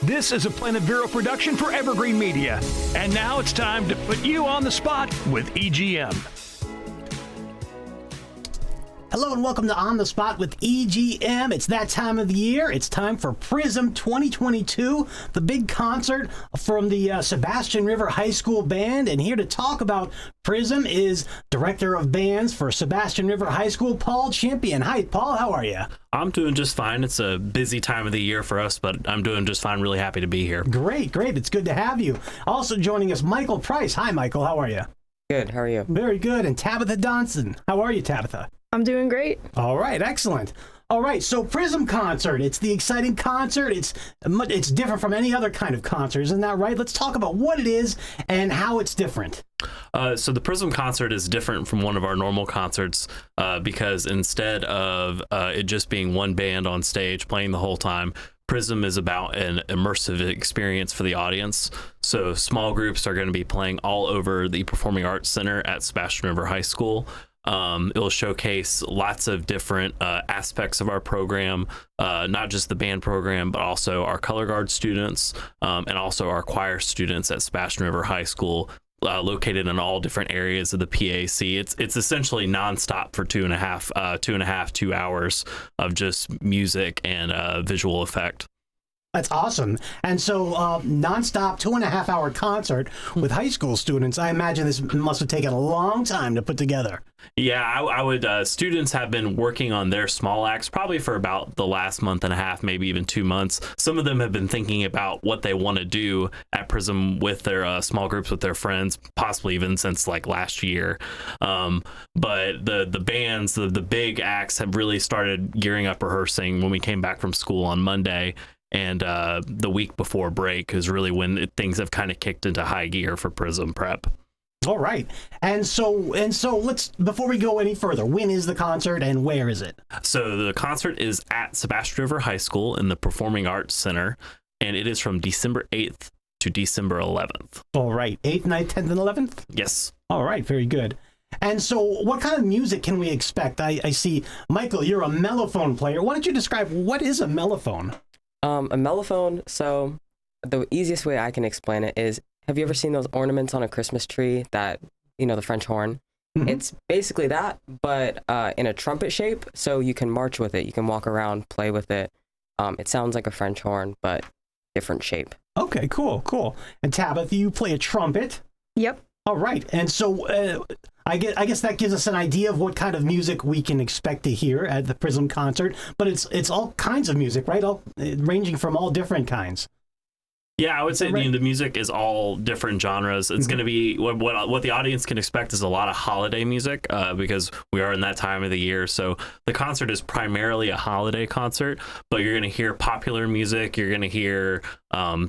This is a Planet Vero production for Evergreen Media. And now it's time to put you on the spot with EGM. Hello and welcome to On the Spot with EGM. It's that time of the year. It's time for PRISM 2022, the big concert from the Sebastian River High School Band. And here to talk about PRISM is Director of Bands for Sebastian River High School, Paul Champion. Hi, Paul. How are you? I'm doing just fine. It's a busy time of the year for us, but I'm doing just fine. Really happy to be here. Great. It's good to have you. Also joining us, Michael Price. Hi, Michael. How are you? Good. How are you? Very good. And Tabitha Donson. How are you, Tabitha? I'm doing great. All right, excellent. All right, so PRISM Concert, it's the exciting concert. It's different from any other kind of concert, isn't that right? Let's talk about what it is and how it's different. So the PRISM Concert is different from one of our normal concerts because instead of it just being one band on stage playing the whole time, PRISM is about an immersive experience for the audience. So small groups are going to be playing all over the Performing Arts Center at Sebastian River High School. It'll showcase lots of different aspects of our program, not just the band program, but also our color guard students and also our choir students at Sebastian River High School, located in all different areas of the PAC. It's essentially nonstop for 2 hours of just music and visual effect. That's awesome. And so nonstop 2.5 hour concert with high school students. I imagine this must have taken a long time to put together. Yeah, I would. Students have been working on their small acts probably for about the last month and a half, maybe even 2 months. Some of them have been thinking about what they want to do at PRISM with their small groups with their friends, possibly even since like last year. But the bands, the big acts have really started gearing up rehearsing when we came back from school on Monday. And the week before break is really when things have kind of kicked into high gear for PRISM prep. All right. And so let's, before we go any further, when is the concert and where is it? So the concert is at Sebastian River High School in the Performing Arts Center, and it is from December 8th to December 11th. All right. 8th, 9th, 10th, and 11th? Yes. All right. Very good. And so what kind of music can we expect? I see, Michael, you're a mellophone player. Why don't you describe what is a mellophone? A mellophone, so the easiest way I can explain it is, have you ever seen those ornaments on a Christmas tree that, the French horn? Mm-hmm. It's basically that, but in a trumpet shape, so you can march with it. You can walk around, play with it. It sounds like a French horn, but different shape. Okay, cool. And Tabitha, you play a trumpet? Yep. All right. And so I guess that gives us an idea of what kind of music we can expect to hear at the PRISM concert. But it's all kinds of music, right? Ranging from all different kinds. Yeah, I would say the music is all different genres. It's going to be what the audience can expect is a lot of holiday music because we are in that time of the year. So the concert is primarily a holiday concert, but you're going to hear popular music. You're going to hear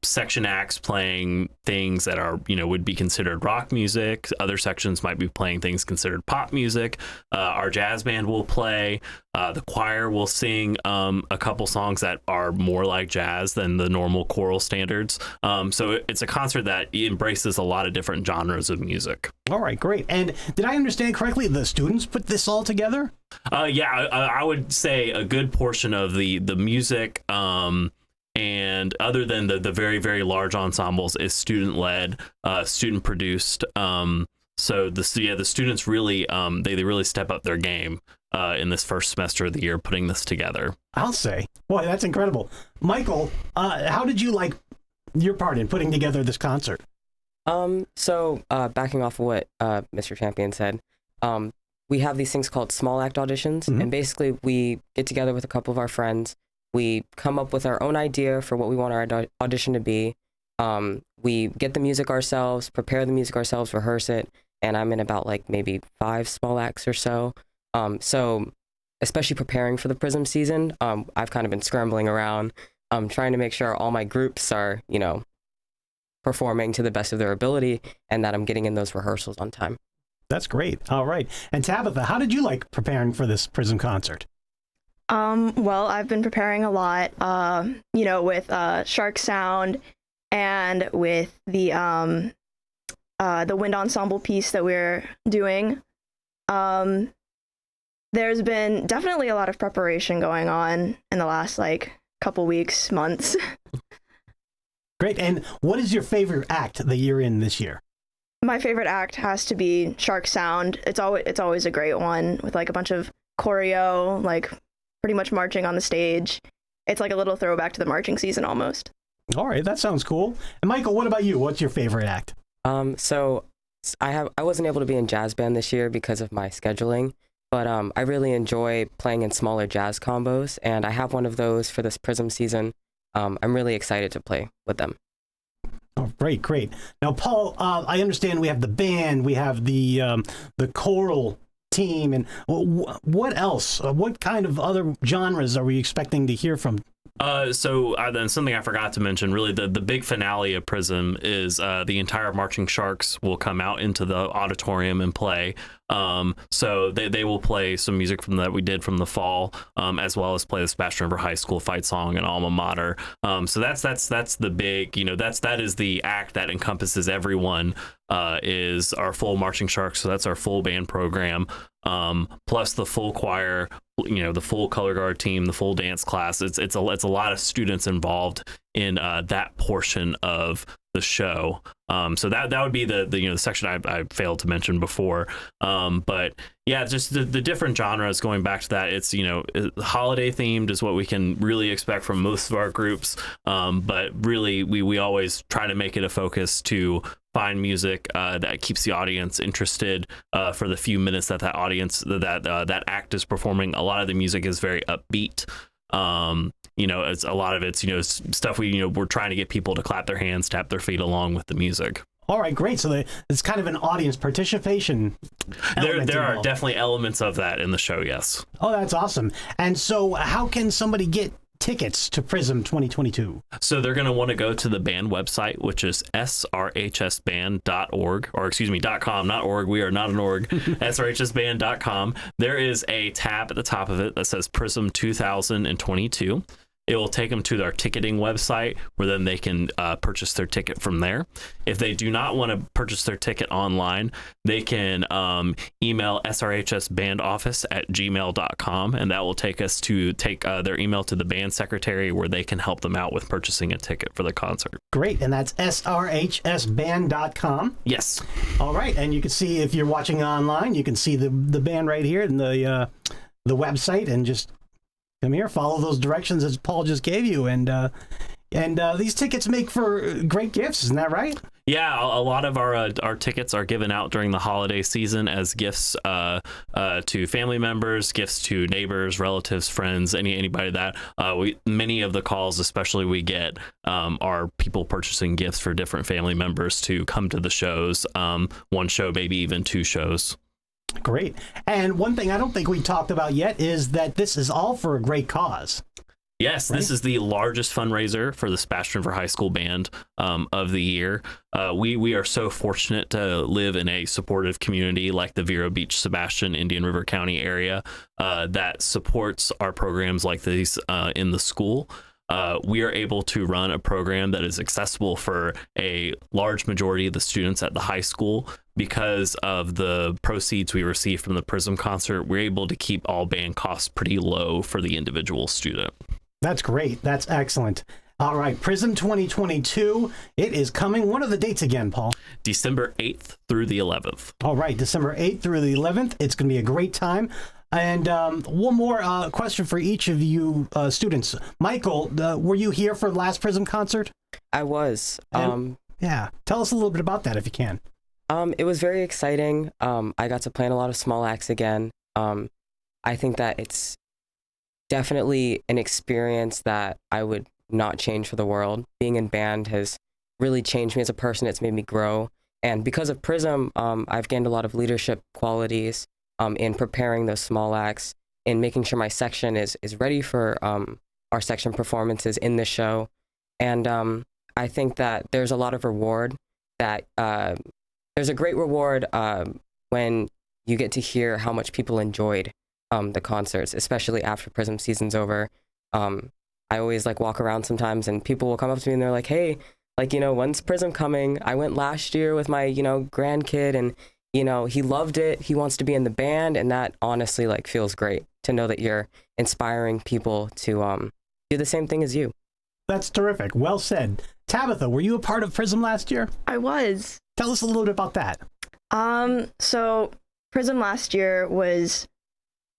section acts playing things that are, would be considered rock music. Other sections might be playing things considered pop music. Our jazz band will play. The choir will sing a couple songs that are more like jazz than the normal choral standards. So it's a concert that embraces a lot of different genres of music. All right, great. And did I understand correctly, the students put this all together? Yeah, I would say a good portion of the music, and other than the very, very large ensembles, is student-led, student-produced. So the students really they really step up their game in this first semester of the year putting this together. I'll say, boy, that's incredible. Michael, how did you like your part in putting together this concert? So backing off of what Mr. Champion said, we have these things called small act auditions, and basically we get together with a couple of our friends. We come up with our own idea for what we want our audition to be. We get the music ourselves, prepare the music ourselves, rehearse it, and I'm in about like maybe 5 small acts or so. So especially preparing for the PRISM season, I've kind of been scrambling around, trying to make sure all my groups are, performing to the best of their ability and that I'm getting in those rehearsals on time. That's great. All right. And Tabitha, how did you like preparing for this PRISM concert? Well, I've been preparing a lot, with Shark Sound and with the wind ensemble piece that we're doing. There's been definitely a lot of preparation going on in the last couple weeks, months. Great. And what is your favorite act that you're in this year? My favorite act has to be Shark Sound. It's always a great one with like a bunch of choreo, like pretty much marching on the stage. It's like a little throwback to the marching season almost. All right, that sounds cool. And Michael, what about you? What's your favorite act? So I wasn't able to be in jazz band this year because of my scheduling, but I really enjoy playing in smaller jazz combos, and I have one of those for this PRISM season. I'm really excited to play with them. Oh, great. Now, Paul, I understand we have the band, we have the choral team, and what else? What kind of other genres are we expecting to hear from? So then something I forgot to mention, really the big finale of PRISM is the entire Marching Sharks will come out into the auditorium and play. So they will play some music from that we did from the fall, as well as play the Sebastian River High School fight song and alma mater. So that's the big, that is the act that encompasses everyone, is our full Marching Sharks. So that's our full band program, plus the full choir, the full color guard team, the full dance class. It's a lot of students involved in that portion of the show. So that would be the section I failed to mention before. But yeah, just the different genres. Going back to that, it's holiday themed is what we can really expect from most of our groups. But really, we always try to make it a focus to find music that keeps the audience interested for the few minutes that audience that act is performing. A lot of the music is very upbeat. It's a lot of it's stuff we're trying to get people to clap their hands, tap their feet along with the music. All right, great. So it's kind of an audience participation. There are definitely elements of that in the show. Yes. Oh, that's awesome. And so, how can somebody get tickets to PRISM 2022? So they're going to want to go to the band website, which is srhsband.org, or excuse me, .com, not org. We are not an org. srhsband.com. There is a tab at the top of it that says PRISM 2022. It will take them to our ticketing website, where then they can purchase their ticket from there. If they do not want to purchase their ticket online, they can email srhsbandoffice@gmail.com, and that will take their email to the band secretary, where they can help them out with purchasing a ticket for the concert. Great, and that's srhsband.com. Yes. All right, and you can see, if you're watching online, you can see the band right here in the website, and just come here, follow those directions as Paul just gave you, and these tickets make for great gifts, isn't that right? Yeah, a lot of our tickets are given out during the holiday season as gifts to family members, gifts to neighbors, relatives, friends, anybody that many of the calls, especially we get, are people purchasing gifts for different family members to come to the shows. One show, maybe even two shows. Great. And one thing I don't think we talked about yet is that this is all for a great cause. Yes, right? This is the largest fundraiser for the Sebastian River High School Band of the year. We are so fortunate to live in a supportive community like the Vero Beach, Sebastian, Indian River County area that supports our programs like these in the school. We are able to run a program that is accessible for a large majority of the students at the high school. Because of the proceeds we receive from the PRISM concert, we're able to keep all band costs pretty low for the individual student. That's great. That's excellent. All right, PRISM 2022, it is coming. What are the dates again, Paul? December 8th through the 11th. All right, December 8th through the 11th. It's going to be a great time. And one more question for each of you students. Michael, were you here for the last PRISM concert? I was. Yeah, tell us a little bit about that if you can. It was very exciting. I got to play in a lot of small acts again. I think that it's definitely an experience that I would not change for the world. Being in band has really changed me as a person. It's made me grow. And because of PRISM, I've gained a lot of leadership qualities in preparing those small acts, in making sure my section is ready for our section performances in the show. And I think that there's a lot of reward that there's a great reward when you get to hear how much people enjoyed the concerts, especially after PRISM season's over. I always walk around sometimes and people will come up to me and they're like, hey, when's PRISM coming? I went last year with my, grandkid, and, he loved it. He wants to be in the band. And that honestly, feels great to know that you're inspiring people to do the same thing as you. That's terrific. Well said. Tabitha, were you a part of PRISM last year? I was. Tell us a little bit about that. So PRISM last year was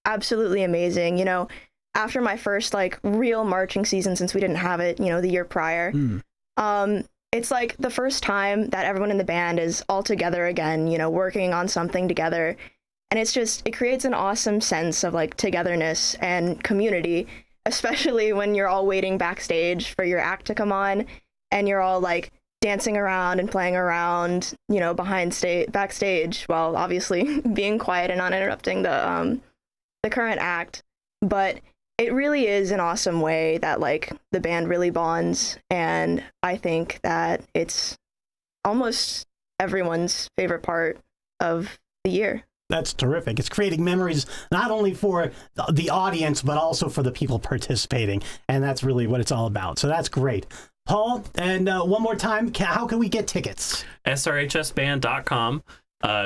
absolutely amazing. You know, after my first like real marching season, since we didn't have it, you know, the year prior, it's like the first time that everyone in the band is all together again, you know, working on something together. And it creates an awesome sense of like togetherness and community, especially when you're all waiting backstage for your act to come on and you're all like dancing around and playing around, you know, backstage, while obviously being quiet and not interrupting the current act. But it really is an awesome way that like the band really bonds, and I think that it's almost everyone's favorite part of the year. That's terrific. It's creating memories not only for the audience, but also for the people participating. And that's really what it's all about. So that's great. Paul, and one more time, how can we get tickets? srhsband.com,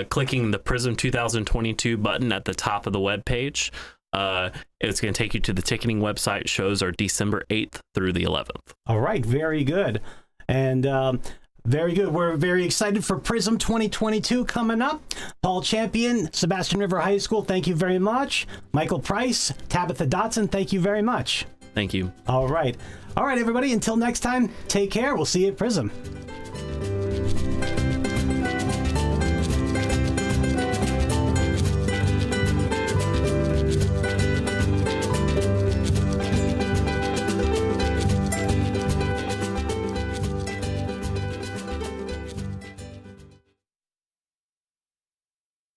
clicking the PRISM 2022 button at the top of the webpage. It's going to take you to the ticketing website. Shows are December 8th through the 11th. All right. Very good. And very good. We're very excited for PRISM 2022 coming up. Paul Champion, Sebastian River High School, thank you very much. Michael Price, Tabitha Dotson, thank you very much. Thank you. All right. All right, everybody. Until next time, take care. We'll see you at PRISM.